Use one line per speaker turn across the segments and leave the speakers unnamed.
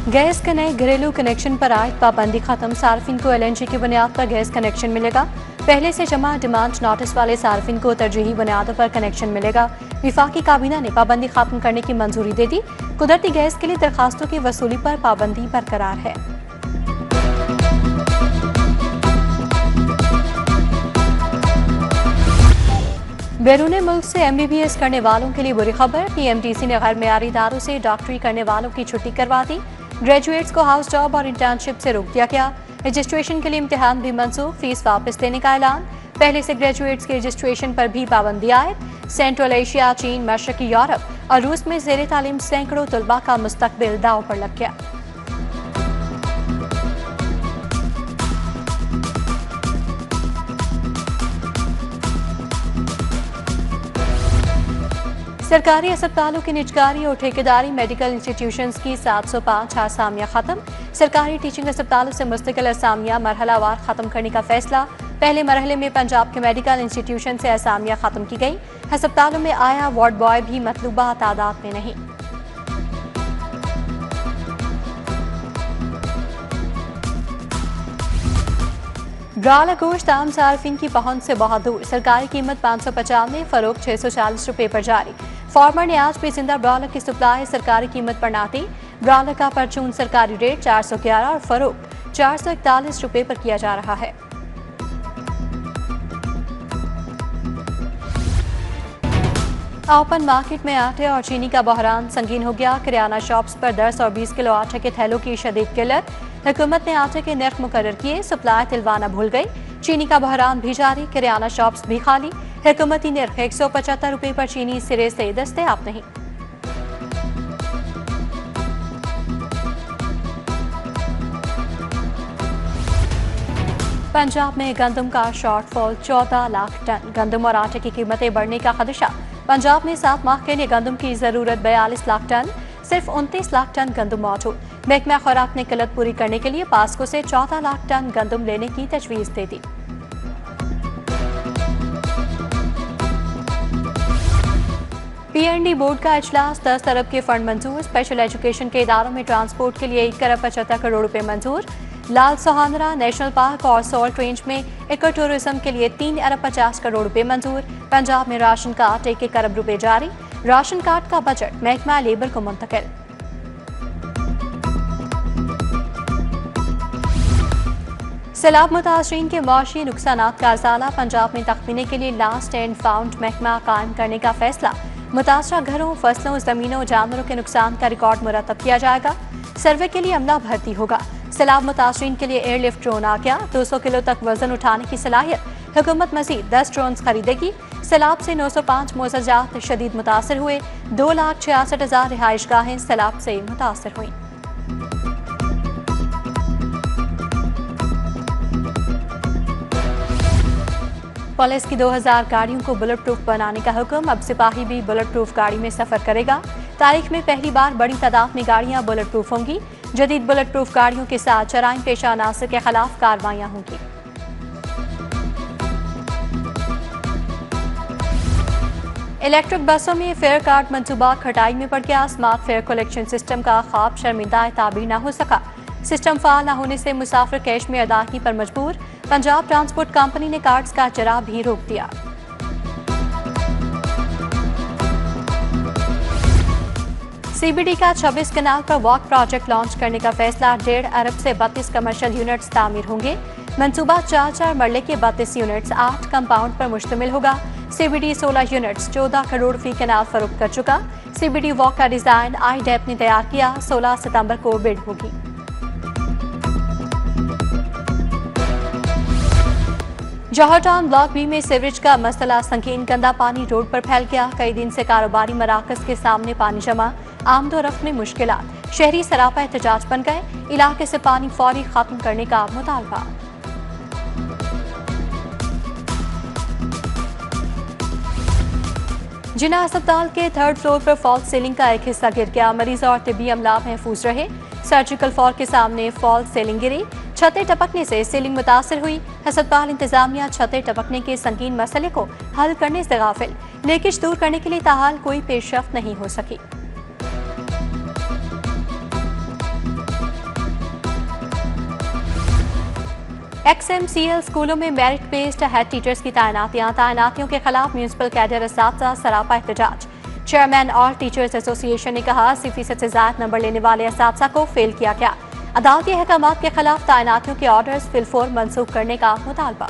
Gas के नए घरेलू कनेक्शन पर आयद पाबंदी खत्म। सार्फिन को LNG की बुनियाद पर गैस कनेक्शन मिलेगा। पहले से जमा डिमांड नोटिस वाले सार्फिन को तरजीही बुनियादों पर कनेक्शन मिलेगा। विफाकी काबीना ने पाबंदी खत्म करने की मंजूरी दे दी। कुदरती गैस के लिए दरखास्तों की वसूली पर पाबंदी बरकरार है। बैरून मुल्क से MBBS करने वालों के लिए बुरी खबर। PMTC ने गैर मेयारी इदारों से डॉक्टरी करने वालों की छुट्टी करवा दी। ग्रेजुएट्स को हाउस जॉब और इंटर्नशिप से रोक दिया गया। रजिस्ट्रेशन के लिए इम्तिहान भी मंसूख, फीस वापस लेने का ऐलान। पहले से ग्रेजुएट्स के रजिस्ट्रेशन पर भी पाबंदी आयद। सेंट्रल एशिया, चीन, मशरकी यूरोप और रूस में ज़ेर तालीम सैकड़ों तलबा का मुस्तकबिल दांव पर लग गया। सरकारी अस्पतालों की निजकारी और ठेकेदारी मेडिकल इंस्टीट्यूशंस की 705 असामियां खत्म। सरकारी टीचिंग अस्पतालों से मुस्तकिल असामियां मरहलावार खत्म करने का फैसला। पहले मरहले में पंजाब के मेडिकल इंस्टीट्यूशन से असामियां खत्म की गई। अस्पतालों में आया वार्ड बॉय भी मतलूबा तादाद में नहीं। ब्राला गोश्त आम सार्फिन की पहुंच से बहुत दूर। सरकारी कीमत 595, फरोख्त 640 रुपए पर जारी। फार्मर ने आज भी जिंदा ब्रालर की सप्लाई सरकारी कीमत पर ना दी। ब्रालर का परचून सरकारी रेट 411 और फरोख्त 441 रुपए पर किया जा रहा है। ओपन मार्केट में आटे और चीनी का बहरान संगीन हो गया। किराना शॉप्स पर 10 और 20 किलो आटे के थैलों की शदीद किल्लत। हुकूमत ने आटे के नर्ख मुकर्रर किए, सप्लाई तिलवाना भूल गई। चीनी का बहरान भी जारी, किराना शॉप्स भी खाली। हुकूमती नर्ख 175 रुपए पर चीनी सिरे से दस्तयाब नहीं। पंजाब में गंदम का शॉर्टफॉल 14 लाख टन। गंदम और आटे की कीमतें बढ़ने का खदशा। पंजाब में 7 माह के लिए गंदम की जरूरत 42 लाख टन, सिर्फ 29 लाख टन गंदम मौजूद। महकमा खुराक ने किल्लत पूरी करने के लिए पास्को से 14 लाख टन गंदम लेने की तजवीज दे दी। PND बोर्ड का इजलास, 10 अरब के फंड मंजूर। स्पेशल एजुकेशन के इदारों में ट्रांसपोर्ट के लिए 1 अरब 75 करोड़ रुपए मंजूर। लाल सोहानरा नेशनल पार्क और सॉल्ट रेंज में इको टूरिज्म के लिए 3 अरब 50 करोड़ रुपए मंजूर। पंजाब में राशन कार्ड 1 अरब रुपए जारी। राशन कार्ड का बजट महकमा लेबर को मुंतकिल। सैलाब मुतासरीन के मुआशी नुकसानात का अजाला। पंजाब में तखमीने के लिए लास्ट एंड फाउंड महकमा कायम करने का फैसला। मुतासरा घरों, फसलों, जमीनों, जानवरों के नुकसान का रिकॉर्ड मुरतब किया जाएगा। सर्वे के लिए अमला भर्ती होगा। सैलाब मुतासरीन के लिए एयरलिफ्ट ड्रोन आ गया। 200 किलो तक वजन उठाने की सलाहियत। हुकूमत मजीद 10 ड्रोन खरीदेगी। सैलाब से 905 मोज़ाजात शदीद मुतासर हुए। 2,66,000 रिहाइशगाहें सैलाब से मुतासर हुई। पुलिस की 2000 गाड़ियों को बुलेट प्रूफ बनाने का हुक्म। अब सिपाही भी बुलेट प्रूफ गाड़ी में सफर करेगा। तारीख में पहली बार बड़ी तादाद में गाड़ियां बुलेट प्रूफ होंगी। जदीद बुलेट प्रूफ गाड़ियों के साथ जराइम पेशा अनासर के खिलाफ कार्रवाइयां होंगी। इलेक्ट्रिक बसों में फेयर कार्ड मंसूबा खटाई में पड़ गया। स्मार्ट फेयर कलेक्शन सिस्टम का ख्वाब शर्मिंदा ताबीर न हो सका। सिस्टम फाल न होने से मुसाफिर कैश में अदायगी पर मजबूर। पंजाब ट्रांसपोर्ट कंपनी ने कार्ड्स का चरा भी रोक दिया। CBD का 26 कनाल पर वॉक प्रोजेक्ट लॉन्च करने का फैसला। 1.5 अरब से 32 कमर्शियल यूनिट्स तामीर होंगे। मंसूबा 4 मरले के 32 यूनिट्स 8 कंपाउंड पर मुश्तमिल होगा। CBD 16 यूनिट्स 14 करोड़ फी कनाल फरोख्त कर चुका। CBD वॉक का डिजाइन IDEP ने तैयार किया। 16 सितंबर को बिड होगी। जौहर टाउन ब्लॉक बी में सीवरेज का मसला संगीन। गंदा पानी रोड पर फैल गया। कई दिन से कारोबारी मराकज के सामने पानी जमा। आमदोरफ्त में मुश्किलात। शहरी सरापा एहतजाज बन गए। इलाके से पानी फौरी खत्म करने का मुतालबा। जिना अस्पताल के 3rd फ्लोर पर फॉल्स सीलिंग का एक हिस्सा गिर गया। मरीज और तिब्बी अमला महफूज रहे। सर्जिकल फ्लोर के सामने फॉल्स सीलिंग गिरी। छतें टपकने से सीलिंग मुतासर हुई। अस्पताल इंतजामिया छतें टपकने के संगीन मसले को हल करने से गाफिल। लीकेज दूर करने के लिए ताहाल कोई पेशरफ्त नहीं हो सकी। XMCL स्कूलों में मेरिट बेस्ड हेड टीचर्स की तैनातियों के खिलाफ म्यूनिसिपल कैडर असातिज़ा सरापा एहतजाज। चेयरमैन ऑल टीचर्स एसोसिएशन ने कहा 80% से ज्यादा नंबर लेने वाले असातिज़ा को फेल किया गया। अदालती अहकामात के खिलाफ तैनातियों के ऑर्डर्स फिलफौर मनसूख करने का मुतालबा।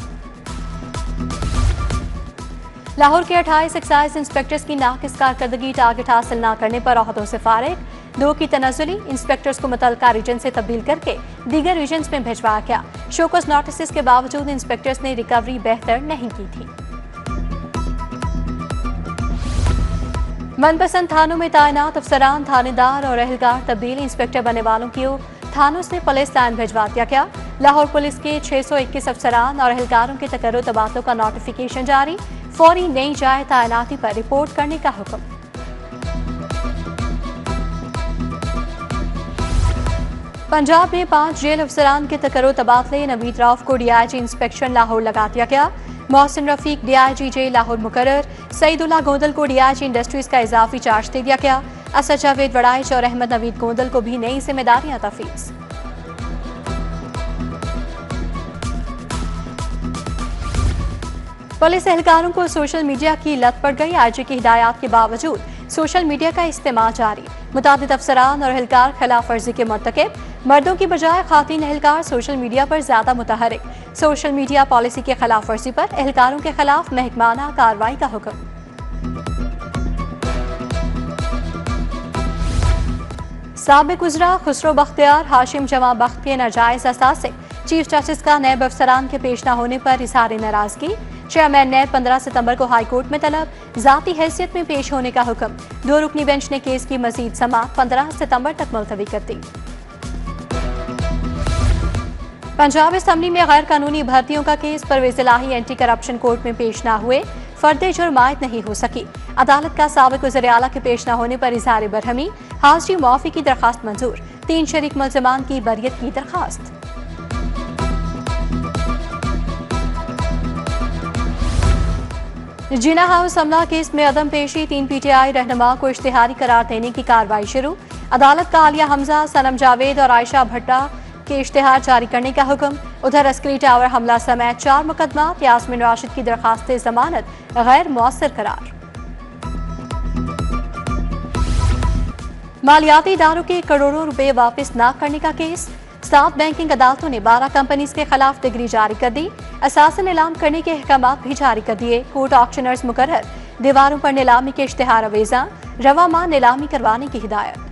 लाहौर के 28 एक्साइज इंस्पेक्टर्स की नाकिस कारकर्दगी टारगेट हासिल न करने पर ओहदों से फारिग। 2 की तनज़्ज़ुली इंस्पेक्टर्स को मुतल्लिका रीजन से तब्दील करके दीगर रीजन्स में भिजवाया गया। शोकस नोटिस के बावजूद इंस्पेक्टर्स ने रिकवरी बेहतर नहीं की थी। मनपसंद थानों में तैनात अफसरान, थानेदार और एहलकार तब्दील इंस्पेक्टर बनने वालों की थानों से पुलिस लाइन भिजवा दिया गया। लाहौर पुलिस के 621 अफसरान और एहलकारों के तकर्रुर तबादलों का नोटिफिकेशन जारी। फौरी नई जाए तैनाती पर रिपोर्ट करने का हुक्म। पंजाब में 5 जेल अफसरान के तकर्रुर तबादले। नवीद रऊफ को डीआईजी इंस्पेक्शन लाहौर लगा दिया गया। मोहसिन रफीक डीआईजी जेल लाहौर मुकर्रर। सईदुल्लाह गोंदल को डीआईजी इंडस्ट्रीज का इजाफी चार्ज दे दिया गया। असद जावेद वड़ाइच और अहमद नवीद गोंदल को भी नई जिम्मेदारियां तफवीज़। पुलिस एहलकारों को सोशल मीडिया की लत पड़ गई। आईजी की हिदायत के बावजूद सोशल मीडिया का इस्तेमाल जारी। मुतादिद अफसरान और एहलकार खिलाफ वर्जी के मर्तकब। मर्दों की बजाय खातीन एहलकार सोशल मीडिया पर ज्यादा मुतहरिक। सोशल मीडिया पॉलिसी के खिलाफ वर्जी पर एहलकारों के खिलाफ महकमाना कार्रवाई का हुक्म। साबिक उजरा खुसरो बख्तियार, हाशिम जमा बख्त के नाजायज असासे। चीफ जस्टिस का नैब अफसरान के पेश न होने पर इजहार नाराजगी। चेयरमैन नैब 15 सितंबर को हाईकोर्ट में तलब। जाती हैसियत में पेश होने का हुक्म। 2 रुकनी बेंच ने केस की मजीद समाअत 15 सितंबर तक मुलतवी कर दी। पंजाब असम्बली में गैर कानूनी भर्तियों का केस। परवेज इलाही एंटी करप्शन कोर्ट में पेश न हुए। फर्द जुर्म आयद नहीं हो सकी। अदालत का साबिक वज़ीर आला के पेश न होने पर इजहार बरहमी। हाजिरी मुआफ़ी की दरखास्त मंजूर। 3 शरीक मुल्ज़िमान की बरियत की दरखास्त। जिना हाउस हमला केस में अदम पेशी। 3 PTI रहनुमा को इश्तिहारी करार देने की कार्रवाई शुरू। अदालत का आलिया हमजा, सनम जावेद और आयशा भट्टा के इश्तिहार जारी करने का हुक्म। उधर अस्करी टावर हमला समेत 4 मुकदमात। यास्मीन राशिद की दरखास्त जमानत गैर मुअस्सर करार। मालियाती इदारों के करोड़ों रुपए वापस न करने का केस। 7 बैंकिंग अदालतों ने 12 कंपनीज के खिलाफ डिग्री जारी कर दी। असासन नीलाम करने के अहकामात भी जारी कर दिए। कोर्ट ऑक्शनर्स मुकर्रर। दीवारों पर नीलामी के इश्तिहार अवेजा। रवा माह नीलामी करवाने की हिदायत।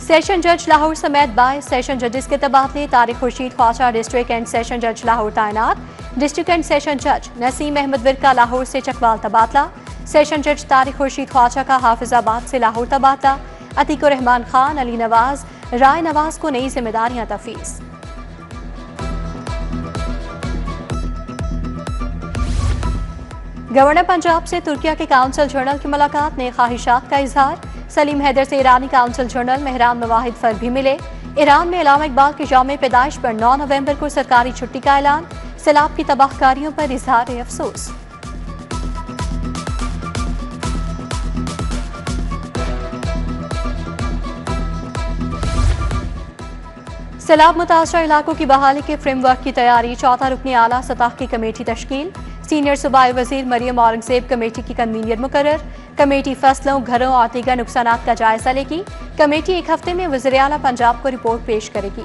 सेशन जज लाहौर समेत 22 सेशन जजेस के तबादले। Tariq Khurshid Khwaja district and session जज लाहौर तैनात। डिस्ट्रिक्ट एंड सेशन जज नसीम अहमद विरका लाहौर से चकवाल तबादला। सेशन जज तारिक खुर्शीद ख्वाजा का हाफिजाबाद से लाहौर तबादला। अतीकुर रहमान खान, अली नवाज, राय नवाज को नई जिम्मेदारियां तफवीज़। गवर्नर पंजाब से तुर्किया के काउंसिल जनरल की मुलाकात। नए ख्वाहिशात का इजहार। सलीम हैदर से ईरानी काउंसिल जनरल मेहरान मवाहिद फर भी मिले। ईरान में अल्लामा इकबाल की यौम पैदाइश पर 9 नवंबर को सरकारी छुट्टी का ऐलान। सैलाब की तबाहकारियों पर इजहार अफसोस। सैलाब मुतासरा इलाकों की बहाली के फ्रेमवर्क की तैयारी। 4 रुकनी आला सतह की कमेटी तश्कील। सीनियर सूबाई वजीर मरियम औरंगजेब कमेटी की कन्वीनियर मुकर्रर। कमेटी फसलों, घरों और दीगर नुकसानात का जायजा लेगी। कमेटी 1 हफ्ते में वज़ीर आला पंजाब को रिपोर्ट पेश करेगी।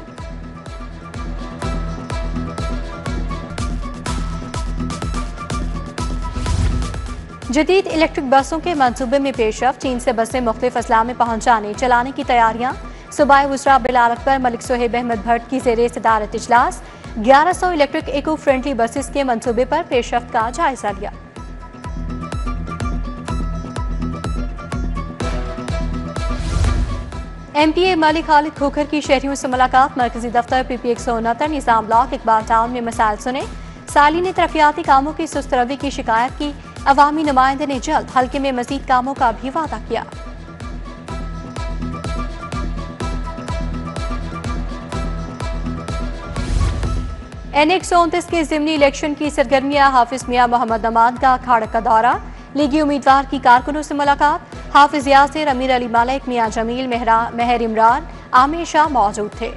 जदीद इलेक्ट्रिक बसों के मंसूबे में पेशरफ। चीन से बसें मुख्तलिफ अजला में पहुंच चलाने की तैयारियां। सूबाई वज़रा बिलाल अकबर मलिक सोहेब अहमद भट्ट की ज़ेरे सदारत इजलास। 1100 इलेक्ट्रिक इको फ्रेंडली बसेस के मंसूबे पर पेशरफ्त का जायजा लिया। MPA मलिक खालिद खोखर की शहरियों से मुलाकात। मरकजी दफ्तर PP 169 निजाम ब्लॉक इकबाल टाउन में मसाइल सुने। साली ने तरक्याती कामों की सुस्त रवी की शिकायत की। अवामी नुमाइंदे ने जल्द हल्के में मजीद कामों का भी वादा किया। NA 129 के ज़िमनी इलेक्शन की सरगर्मियां। हाफिज मियां मोहम्मद नमान का खाड़क का दौरा। लीगी उम्मीदवार की कारकुनों से मुलाकात, हाफिज यासिर, अमीर अली मलिक, मियां जमील, मेहर इमरान, आमिर शाह मौजूद थे।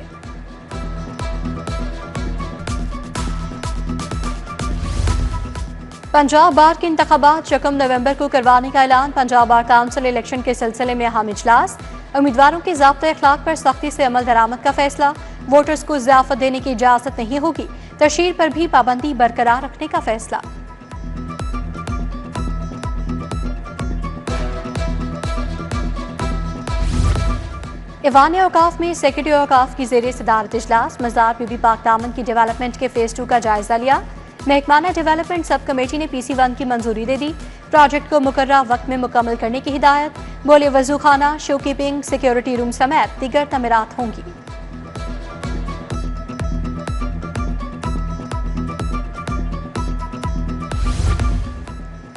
पंजाब बार के इंतखाबात 1 नवंबर को करवाने का ऐलान। पंजाब बार काउंसिल इलेक्शन के सिलसिले में अहम इजलास, उम्मीदवारों के ज़ाब्ते अखलाक पर सख्ती से अमल दरामद का फैसला, वोटर्स को ज़ियाफत देने की इजाज़त नहीं होगी, तशहीर पर भी पाबंदी बरकरार रखने का फैसला। ईवान औकाफ में सेक्रेटरी औकाफ की ज़ेरे सदारत इजलास, मज़ार बीबी पाक दामन की डेवलपमेंट के फेज़ 2 का जायजा लिया। महकमाना डेवलपमेंट सब कमेटी ने PC1 की मंजूरी दे दी। प्रोजेक्ट को मुकर्रर वक्त में मुकम्मल करने की हिदायत। बोले वजू खाना, शो कीपिंग, सिक्योरिटी रूम समेत दीगर तमीरात होंगी।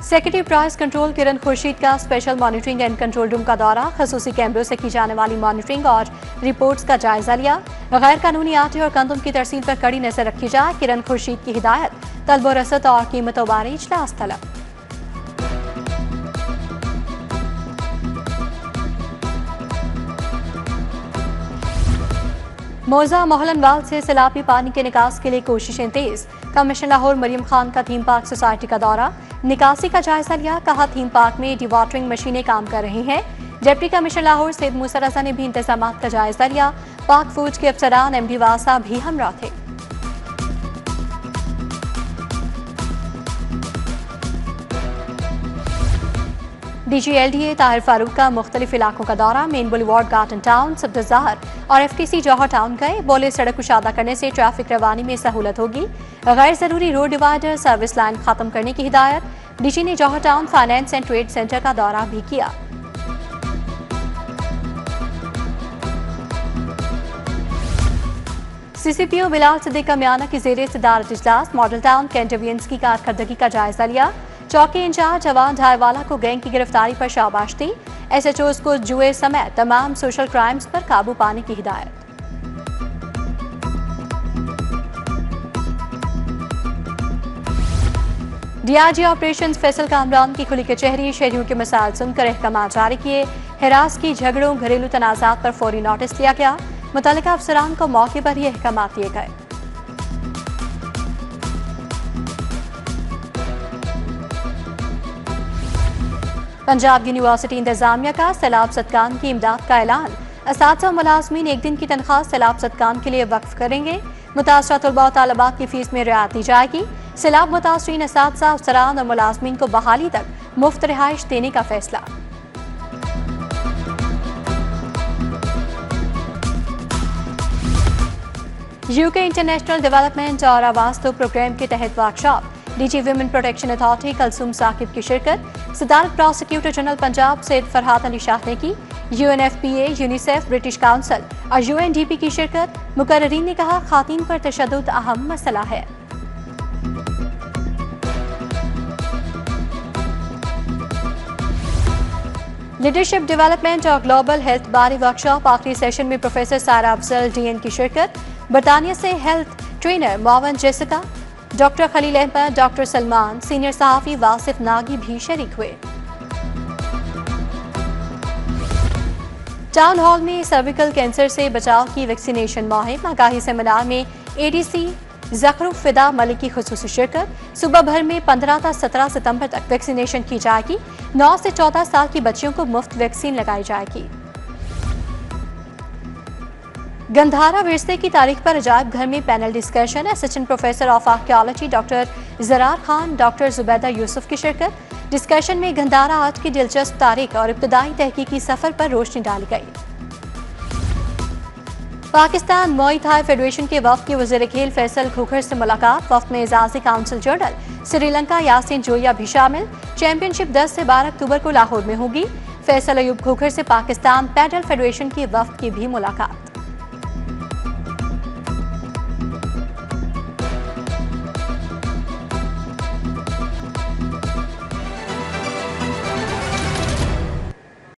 सेक्रेटरी प्राइस कंट्रोल किरण खुर्शीद का special monitoring and control room का दौरा, खसूसी कैमरों से की जाने वाली मॉनिटरिंग और रिपोर्ट्स का जायजा लिया। गैर कानूनी आटे और कंदुम की तरसील पर कड़ी नजर रखी जाए, किरण खुर्शीद की हिदायत। तलब व रसद और कीमतों बारे इजलास तलब। मौजा मोहलनवाल से सैलाबी पानी के निकास के लिए कोशिशें तेज। कमिश्नर लाहौर मरियम खान का थीम पार्क सोसाइटी का दौरा, निकासी का जायजा लिया। कहा थीम पार्क में डिवाटरिंग मशीनें काम कर रही हैं। डिप्टी कमिश्नर लाहौर सैयद मूसा रज़ा ने भी इंतजाम का जायजा लिया। पाक फौज के अफसरान MD वासा भी हमरा थे। DG LDA ताहिर फारूक का मुख्तलिफ इलाकों का दौरा, main boulevard, garden town, Sabzar और FTC जौहर टाउन गए। बोले सड़क कुशादा करने से ट्रैफिक रवानी में सहूलत होगी। गैर जरूरी रोड डिवाइडर सर्विस लाइन खत्म करने की हिदायत। DG ने Johar town finance and trade centre का दौरा भी किया। CCPO बिलाल सिद्दीक का म्याना की ज़ेरे सदारत इजलास, मॉडल टाउन कैंटरवियंस की कारकर्दगी का जायजा लिया। चौकी इंचार्ज जवान ढाईवाला को गैंग की गिरफ्तारी पर शाबाश दी। SHOs को जुए समेत तमाम सोशल क्राइम्स पर काबू पाने की हिदायत। DIG ऑपरेशंस फैसल कामरान की खुली कचहरी, शहरियों के मसाइल सुनकर अहकाम जारी किए। हिरास की झगड़ों, घरेलू तनाज़ात पर फौरी नोटिस लिया गया। मुतल्लिका अफसरान को मौके पर ही अहकाम दिए गए। पंजाब यूनिवर्सिटी इंतजामिया का सैलाब सदकान की इमदाद का ऐलान। असातिज़ा और मुलाजमीन एक दिन की तनख्वाह सैलाब सदकान के लिए वक्फ करेंगे। मुतासरा तलबा और तालिबात की फीस में रियायत दी जाएगी। सैलाब मुतासरीन असातिज़ा, अफसरान और मुलाजमीन को बहाली तक मुफ्त रिहाइश देने का फैसला। UK इंटरनेशनल डेवलपमेंट और आवास्तव प्रोग्राम के तहत workshop. DG women protection authority Kulsoom Saqib की शिरकत। सदारत प्रोसिक्यूटर जनरल पंजाब सैयद फरहाद अली शाह ने की। UNFPA, यूनिसेफ, ब्रिटिश काउंसिल और UNDP की शिरकत। मुकर्रीन ने कहा खातीन पर तशद्दुद अहम मसला है। लीडरशिप डेवलपमेंट और ग्लोबल हेल्थ बारे वर्कशॉप, आखिरी सेशन में प्रोफेसर सारा अफजल DN की शिरकत। बरतानिया से health trainer Mowan Jessica, doctor Khalil Ahmad, doctor Salman, senior सहाफ़ी वासिफ नागी भी शरीक हुए। टाउन हॉल में सर्विकल कैंसर से बचाव की वैक्सीनेशन मुहिम, आगाही सेमिनार में ADC ज़खरुफ फिदा मलिक की खुसूसी शिरकत। सुबह भर में 15 से 17 सितंबर तक वैक्सीनेशन की जाएगी। 9 से 14 साल की बच्चियों को मुफ्त वैक्सीन लगाई जाएगी। गंधारा विरसे की तारीख पर अजायब घर में panel discussion. Assistant professor of archaeology doctor Zarar Khan, doctor Zubaida Yusuf की शिरकत। डिस्कशन में गंधारा आर्ट की दिलचस्प तारीख और इब्तदाई तहकीकी सफर पर रोशनी डाली गई। पाकिस्तान मुई थाई फेडरेशन के वफ्द के वज़ीर खेल फैसल खोखर से मुलाकात। वफ्द में एजाज़ी काउंसिल जनरल श्रीलंका यासीन जोया भी शामिल। चैंपियनशिप 10 से 12 अक्टूबर को लाहौर में होगी। फैसल अयूब खोखर से पाकिस्तान पैडल फेडरेशन के वफ्द की भी मुलाकात।